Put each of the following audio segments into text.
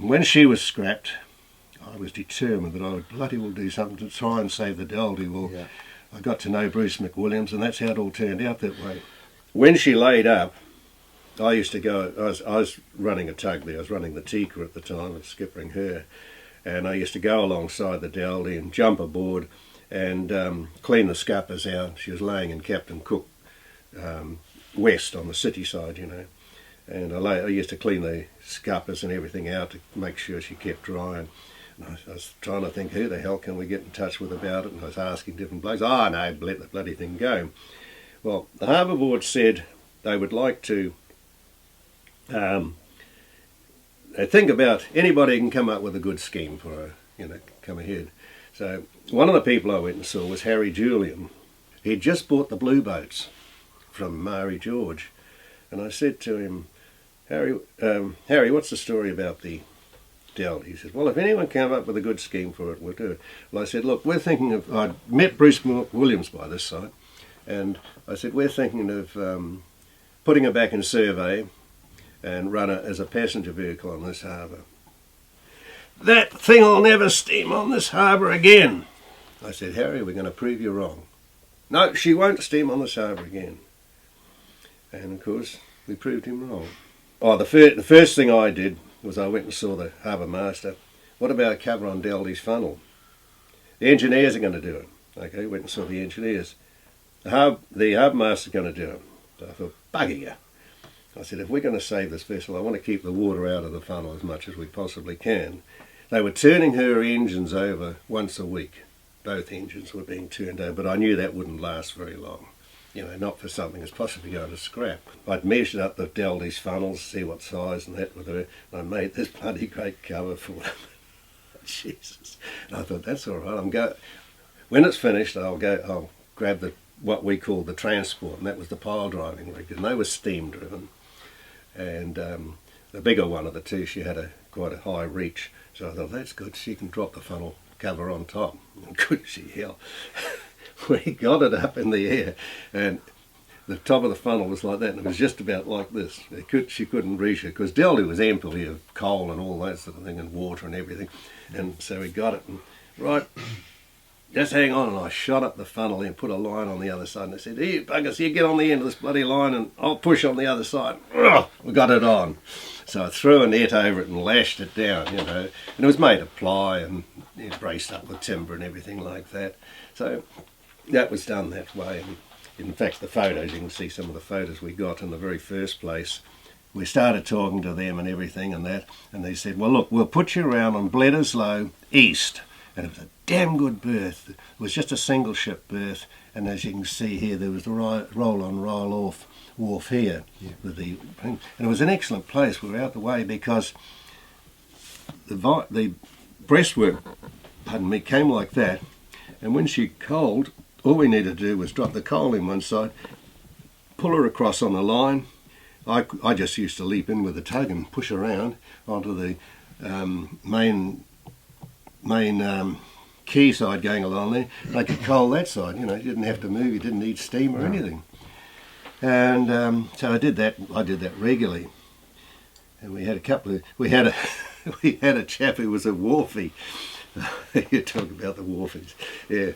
when she was scrapped, I was determined that I would bloody well do something to try and save the Daldy. Well, Yeah. I got to know Bruce McWilliams, and that's how it all turned out that way. When she laid up, I used to go, I was running a tug there, I was running the Tika at the time and skippering her, and I used to go alongside the Daldy and jump aboard and clean the scuppers out. She was laying in Captain Cook west on the city side, you know, and I used to clean the scuppers and everything out to make sure she kept dry. And I was trying to think, who the hell can we get in touch with about it? And I was asking different blokes. Oh, no, let the bloody thing go. Well, the Harbour Board said they would like to think about anybody who can come up with a good scheme for her, you know, come ahead. So one of the people I went and saw was Harry Julian. He'd just bought the blue boats from Mari George. And I said to him, Harry, what's the story about the Daldy? He said, well, if anyone came up with a good scheme for it, we'll do it. Well, I said, look, we're thinking of, I'd met Bruce Williams by this side, and I said, we're thinking of putting her back in survey and run her as a passenger vehicle on this harbour. That thing will never steam on this harbour again. I said, Harry, we're going to prove you wrong. No, she won't steam on this harbour again. And of course, we proved him wrong. Oh, the first thing I did was I went and saw the harbour master. What about a cover on Daldy's funnel? The engineers are going to do it. Okay, went and saw the engineers. The harbour master's going to do it. So I thought, bugger you. I said, if we're going to save this vessel, I want to keep the water out of the funnel as much as we possibly can. They were turning her engines over once a week. Both engines were being turned over, but I knew that wouldn't last very long. You know, not for something that's possibly going to scrap. I'd measured up the Daldy's funnels, see what size and that with her, and I made this bloody great cover for them. Jesus. And I thought, that's all right. When it's finished, I'll grab what we called the transport, and that was the pile driving rig, and they were steam driven. And the bigger one of the two, she had quite a high reach, so I thought, that's good, she can drop the funnel cover on top. And couldn't she hell? We got it up in the air, and the top of the funnel was like that, and it was just about like this. She couldn't reach it, because Daldy was ample here of coal and all that sort of thing, and water and everything. And so we got it, and right, just hang on, and I shot up the funnel and put a line on the other side, and I said, here, buggers, you get on the end of this bloody line, and I'll push on the other side. We got it on. So I threw a net over it and lashed it down, you know, and it was made of ply and braced up with timber and everything like that. So that was done that way. And in fact, the photos, you can see some of the photos we got in the very first place. We started talking to them and everything and that, and they said, well, look, we'll put you around on Bledisloe East. And it was a damn good berth. It was just a single ship berth, and as you can see here, there was the roll-on, roll-off wharf here. Yeah. And it was an excellent place. We were out the way because the breastwork, came like that, and when she coaled, all we needed to do was drop the coal in one side, pull her across on the line. I just used to leap in with the tug and push around onto the main quay side going along there. They could coal that side, you know, you didn't have to move, you didn't need steam or anything. And so I did that regularly. And we had a chap who was a wharfie. You talk about the wharfies. Yeah.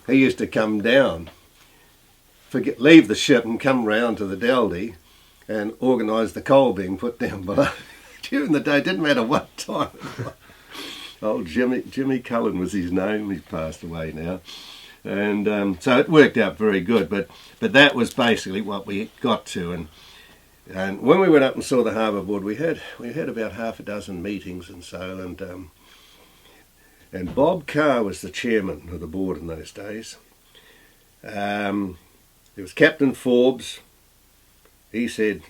He used to come down, leave the ship and come round to the Daldy and organise the coal being put down below. During the day, didn't matter what time. Old Jimmy Cullen was his name. He's passed away now, and so it worked out very good. But that was basically what we got to. And when we went up and saw the Harbour Board, we had about half a dozen meetings and so. And Bob Carr was the chairman of the board in those days. There was Captain Forbes. He said,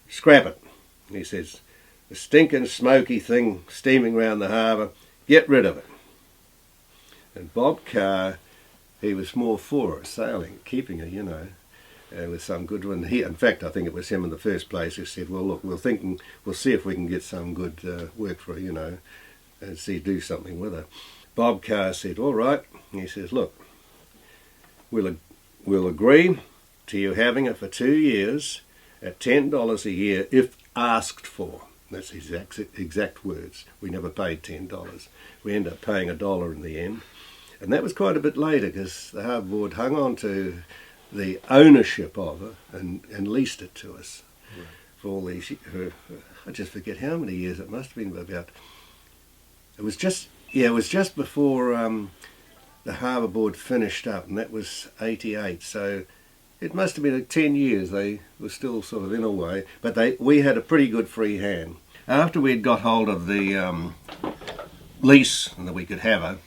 "Scrap it." He says, "The stinking smoky thing steaming round the harbour. Get rid of it." And Bob Carr, he was more for it, sailing, keeping her, you know, with some good one. In fact, I think it was him in the first place who said, well, look, we'll see if we can get some good work for her, you know, and do something with her. Bob Carr said, all right. He says, look, we'll agree to you having her for 2 years at $10 a year if asked for. That's his exact words. We never paid $10. We ended up paying $1 in the end. And that was quite a bit later because the Harbour Board hung on to the ownership of it and leased it to us for all these, I just forget how many years. It must have been about, it was just before the Harbour Board finished up, and that was 88. So it must have been like 10 years. They were still sort of in a way, but we had a pretty good free hand. After we'd got hold of the lease and that we could have her,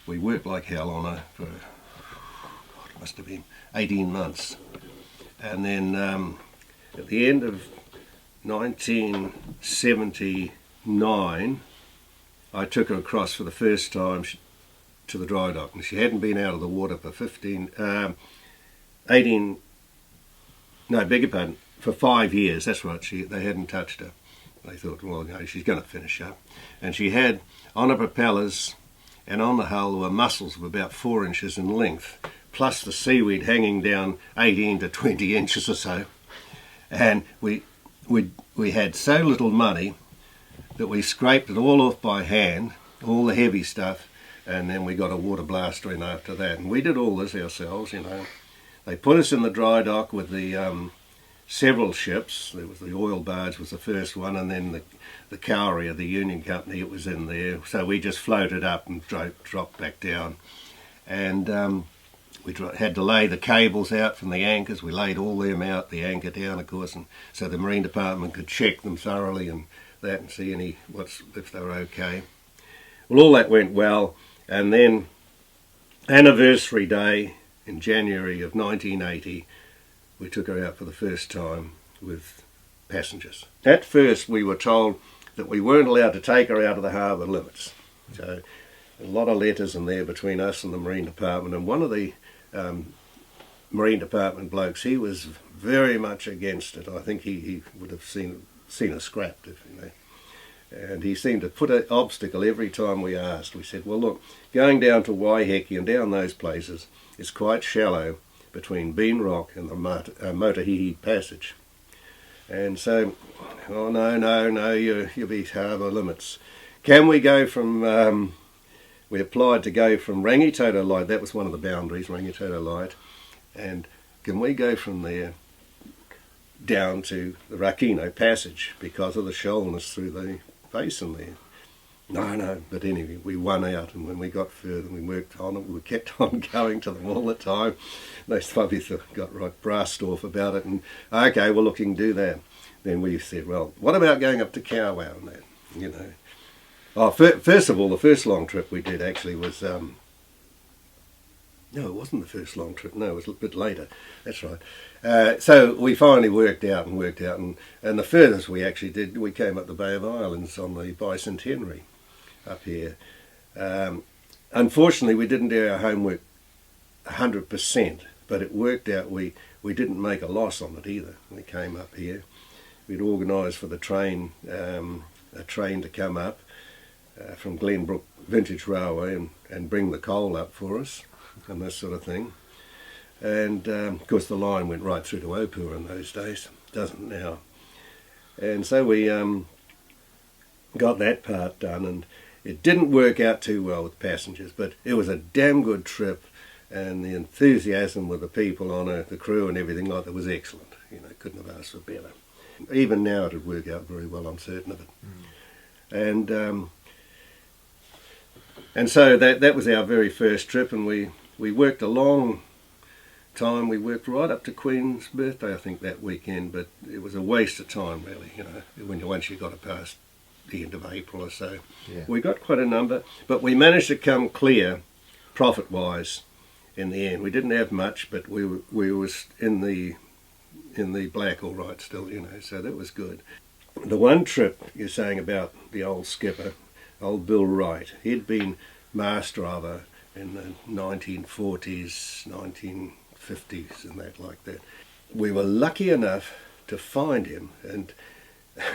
we worked like hell on her for, it must have been 18 months. And then at the end of 1979, I took her across for the first time to the dry dock, and she hadn't been out of the water for 5 years. That's right, they hadn't touched her. They thought, well, no, she's going to finish up. And she had, on her propellers and on the hull, were mussels of about 4 inches in length, plus the seaweed hanging down 18 to 20 inches or so. And we had so little money that we scraped it all off by hand, all the heavy stuff, and then we got a water blaster in after that. And we did all this ourselves, you know. They put us in the dry dock with the several ships. There was the oil barge was the first one, and then the Cowrie of the Union Company, it was in there. So we just floated up and dropped back down. And we had to lay the cables out from the anchors. We laid all them out, the anchor down, of course, and so the Marine Department could check them thoroughly and that and see if they were okay. Well, all that went well, and then anniversary day in January of 1980, we took her out for the first time with passengers. At first we were told that we weren't allowed to take her out of the harbour limits. So a lot of letters in there between us and the Marine Department, and one of the Marine Department blokes, he was very much against it. I think he would have seen us scrapped, if you know. And he seemed to put an obstacle every time we asked. We said, well, look, going down to Waiheke and down those places is quite shallow between Bean Rock and the Motuhihi Passage. And so, oh, no, you'll be harbour limits. Can we go from, we applied to go from Rangitoto Light, that was one of the boundaries, Rangitoto Light, and can we go from there down to the Rakino Passage because of the shoalness through the basin there? No, but anyway, we won out, and when we got further, we worked on it, we kept on going to them all the time. They probably got right brassed off about it, and okay, well, look, you can do that. Then we said, well, what about going up to Kowau and that, you know? Oh, first of all, the first long trip we did actually was, no, it wasn't the first long trip, no, it was a bit later, that's right. So we finally worked out, and the furthest we actually did, we came up the Bay of Islands on the Bicentenary up here. Unfortunately, we didn't do our homework 100%, but it worked out. We didn't make a loss on it either. We came up here. We'd organised for the train, a train to come up from Glenbrook Vintage Railway and bring the coal up for us and this sort of thing. And of course the line went right through to Opua in those days, doesn't now. And so we got that part done, and it didn't work out too well with passengers, but it was a damn good trip, and the enthusiasm with the people on it, the crew and everything like that was excellent. You know, couldn't have asked for better. Even now it would work out very well, I'm certain of it. And so that was our very first trip, and we worked a long time. We worked right up to Queen's birthday, I think, that weekend, but it was a waste of time, really, you know, once you got it past the end of April or so. Yeah. We got quite a number, but we managed to come clear profit-wise in the end. We didn't have much, but we was in the black all right still, you know, so that was good. The one trip you're saying about the old skipper, old Bill Wright, he'd been master of her in the 1940s, 1950s and that like that. We were lucky enough to find him, and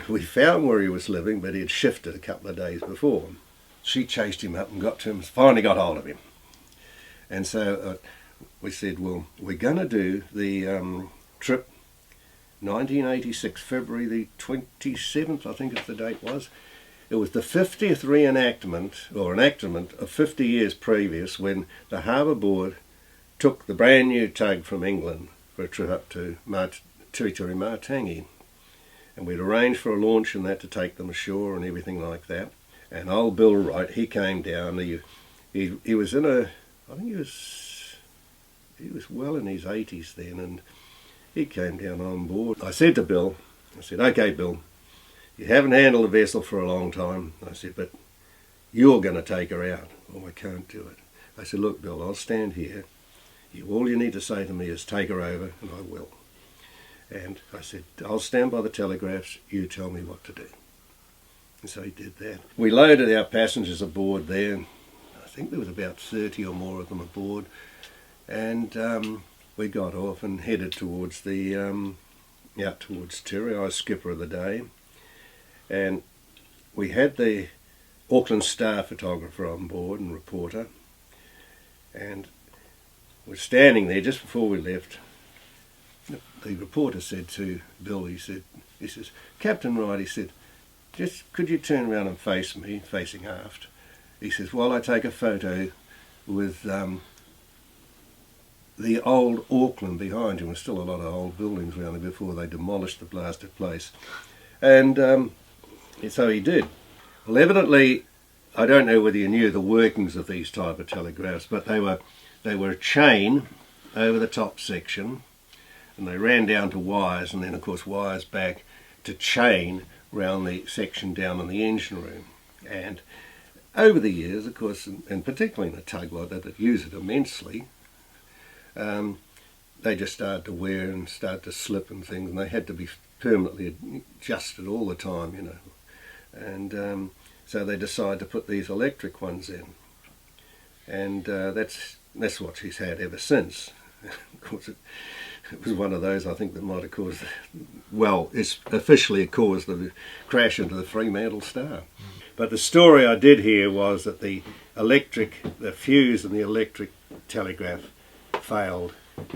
we found where he was living, but he had shifted a couple of days before. She chased him up and got to him, finally got hold of him. And so we said, well, we're going to do the trip 1986, February the 27th, I think the date was. It was the 50th reenactment, or enactment of 50 years previous, when the Harbour Board took the brand new tug from England for a trip up to Territory Martangi. And we'd arranged for a launch and that to take them ashore and everything like that. And old Bill Wright, he came down. He was in a, I think he was well in his 80s then, and he came down on board. I said to Bill, I said, "Okay, Bill, you haven't handled the vessel for a long time." I said, "But you're going to take her out." "Oh, I can't do it." I said, "Look, Bill, I'll stand here. All you need to say to me is take her over, and I will." And I said, "I'll stand by the telegraphs, you tell me what to do." And so he did that. We loaded our passengers aboard there. I think there was about 30 or more of them aboard. And we got off and headed towards out towards Terry. I was skipper of the day. And we had the Auckland Star photographer on board and reporter. And we're standing there just before we left. The reporter said to Bill, he says, "Captain Wright," he said, "just could you turn around and face me, facing aft?" He says, "While I take a photo with the old Auckland behind you." There was still a lot of old buildings around there before they demolished the blasted place. And so he did. Well, evidently, I don't know whether you knew the workings of these type of telegraphs, but they were a chain over the top section, and they ran down to wires, and then of course wires back to chain round the section down in the engine room. And over the years, of course, and particularly in a tug like that use it immensely, they just started to wear and start to slip and things, and they had to be permanently adjusted all the time, you know. And so they decided to put these electric ones in, and that's what she's had ever since. Of course, it was one of those, I think, that might have caused, well, it's officially caused the crash into the Fremantle Star. But the story I did hear was that the fuse in the electric telegraph failed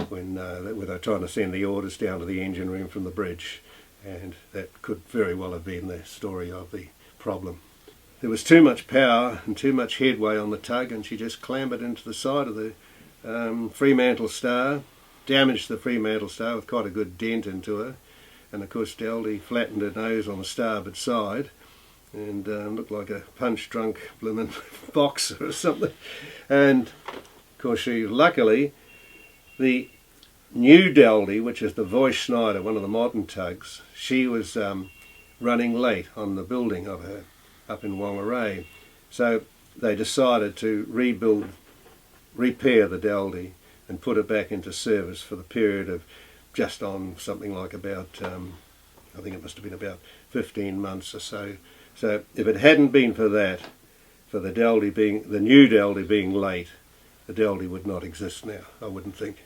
when they were trying to send the orders down to the engine room from the bridge, and that could very well have been the story of the problem. There was too much power and too much headway on the tug, and she just clambered into the side of the Fremantle Star, damaged the Fremantle Star with quite a good dent into her, and of course Daldy flattened her nose on the starboard side and looked like a punch-drunk bloomin' boxer or something. And of course luckily, the new Daldy, which is the Voice Schneider, one of the modern tugs, she was running late on the building of her up in Whangarei. So they decided to repair the Daldy and put it back into service for the period of just on something like about, I think it must have been about 15 months or so. So if it hadn't been for that, for the new Daldy being late, the Daldy would not exist now, I wouldn't think.